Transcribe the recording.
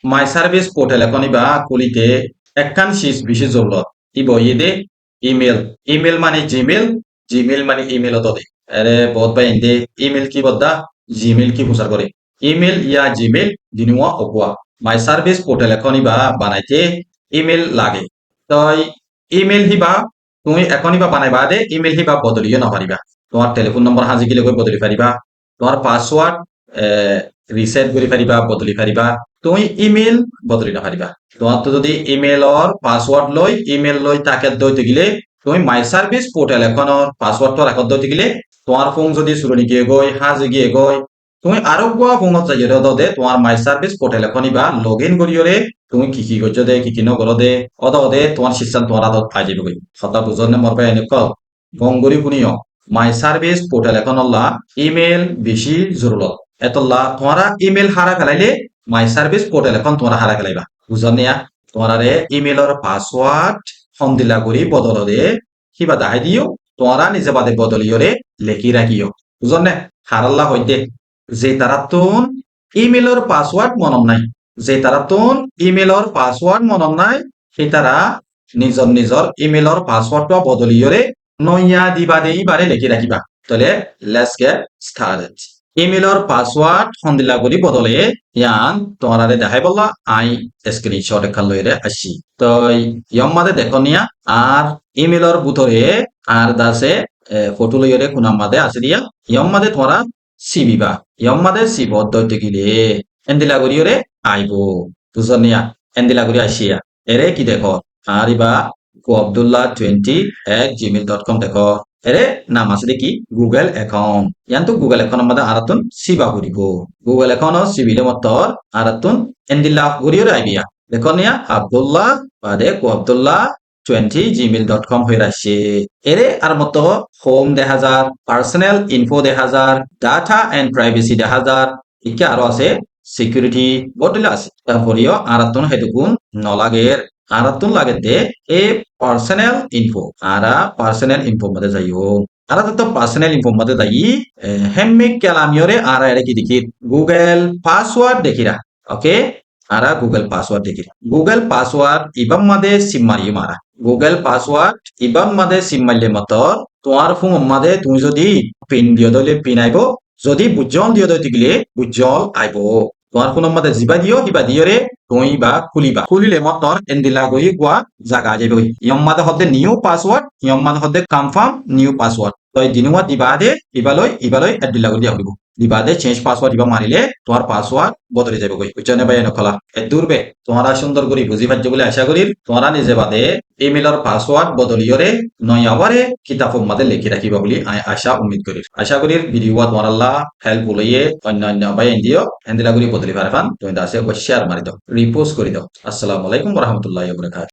মাই service portal এখন বা খুলিতে একখান শীষ বিশেষ জরুরত ই বইয়ে ইমেল ইমেল মানে জিমেল জিমেল মানে ইমেল অত দে আরে বহুত ভাই এনদে ইমেল কি বদ্দা জিমেল কি প্রচার করে ইমেল ইয়া জিমেল দিনুয়া অকুয়া মাই সার্ভিস পোর্টাল এখন বা বানাইতে ইমেল লাগে তই ইমেল হিবা তুমি এখনই বা বানাইবা দে ইমেল হিবা বদলিয়ে নপারিবা তোমার টেলিফোন নম্বর হাজিকি লৈ বদলি পারিবা তোমার পাসওয়ার্ড রিসেট করে পারিবা বদলি পারিবা তুমি ইমেল বদলি নপারিবা তোমার তো যদি ইমেলর পাসওয়ার্ড ইমেল লৈ তাকে দইতে গিলে তুমি মাই সার্ভিস পোর্টাল এখনৰ পাসওয়ার্ডটো রাখত দইতে গিলে তোমার ফোন যদি চুরনি গিয়ে গই হাজি গিয়ে গই তুমি আরো গোয়া ফোনত যাই দে তোমার মাই সার্ভিস পোর্টাল এখনই বা লগ ইন করিয়রে তুমি কি কি করছো দে কি কি নগর দে দে তোমার সিস্টেম তোমার আদত পাই যাবে গই কথা বুঝনে মরবে এনেকুৱা গঙ্গরি শুনিও মাই সার্ভিস পোর্টাল এখন ইমেল বেশি জরুরত এতলা তোমারা ইমেল হারা ফেলাইলে মাই সার্ভিস পোর্টাল এখন তোমরা হারা ফেলাইবা বুঝনিয়া তোমারে ইমেলর পাসওয়ার্ড সন্দিলা করি বদলরে কিবা দাহাই দিও তোমরা নিজে বাদে বদলিয়রে লেখি রাখিও বুঝনে হারাল্লা হইতে যে তারা তোন ইমেলর পাসওয়ার্ড মনম নাই যে তারা তোন ইমেলর পাসওয়ার্ড মনম নাই সেই তারা নিজর নিজর ইমেলর পাসওয়ার্ডটা বদলিয়রে নইয়া দিবা দেই বারে লেখি রাখিবা তাহলে লেটস গেট স্টার্টেড ইমেলর পাসওয়ার্ড সন্দিলা করি বদলে ইয়ান তোমারে দেখাই বললা আই স্ক্রিনশট এখান লইরে আসি তো ইয়ম মাদে দেখো নিয়া আর ইমেলর ভিতরে আর দাসে ফটো লইরে কোনাম মাদে আছে দিয়া ইয়ম মাদে তোমরা সিবিবা ইয়ম মাদে সিব দইতে গিলে এন্দিলা করিরে আইবো বুঝন নিয়া এন্দিলা করি আসিয়া এরে কি দেখো আর ইবা abdullah20@gmail.com দেখো এরে নাম আছে দেখি গুগল একাউন্ট ইয়ান্তু গুগল একাউন্ট মধ্যে আরাতুন সিবা করিব গুগল একাউন্ট সিবিলে মতর আরাতুন এন্দিল্লা করিও আইবিয়া দেখো নিয়া আব্দুল্লাহ বাদে আব্দুল্লাহ 20gmail.com হয়ে আসছে এরে আর মতো home 1000 personal info 1000 data and privacy 1000 ইকে আরো আছে সিকিউরিটি বটলে আছে তারপরেও আরাতুন হেতুকুন নলাগের আরাতুন লাগেতে এ পার্সোনাল ইনফো আরা পার্সোনাল ইনফো মধ্যে যাইও আরা তো পার্সোনাল ইনফো মধ্যে যাই হেমিক কালামিয়রে আরা এর কি দেখি গুগল পাসওয়ার্ড দেখিরা ওকে আরা গুগল পাসওয়ার্ড দেখিরা গুগল পাসওয়ার্ড ইবাম মাদে সিম মারিয়ে মারা গুগল পাসওয়ার্ড ইবাম মাদে সিম মারলে মতো তোমার ফোন মাদে তুমি যদি পিন দিও দলে পিন আইব যদি বুজ্জল দিও দইতে গিলে বুজ্জল আইব তোমার ফোন মাদে জিবা দিও হিবা দিয়রে তুমি বা খুলিলে মতর এন্দিলা গই গোয়া জাগা যাবে ইয়ম মাদে হদে নিউ পাসওয়ার্ড ইয়ম মাদে হদে কনফার্ম নিউ পাসওয়ার্ড তই দিনুয়া দিবাদে ইবালৈ এডিলা গই দিয়া হইব দিবাদে চেঞ্জ পাসওয়ার্ড দিবা মারিলে তোমার পাসওয়ার্ড বদলে যাবে গই বুঝছনে ভাই নকলা এ দূরবে তোমরা সুন্দর করি বুঝি পাচ্ছ বলে আশা করি তোমরা নিজে বাদে ইমেলর পাসওয়ার্ড বদলিয়রে নয়াবারে কিতাব মাদে লিখি রাখিবা বলি আশা উম্মিদ করি আশা করি ভিডিও তোমার হেল্প হইয়ে অন্যান্য ভাই এন্দিও এন্দিলা করি বদলি পারফান তুমি দাসে শেয়ার মারি দাও রিপোস্ট করে দাও আসসালামু আলাইকুম ওয়া রাহমাতুল্লাহি ওয়া বারাকাতুহু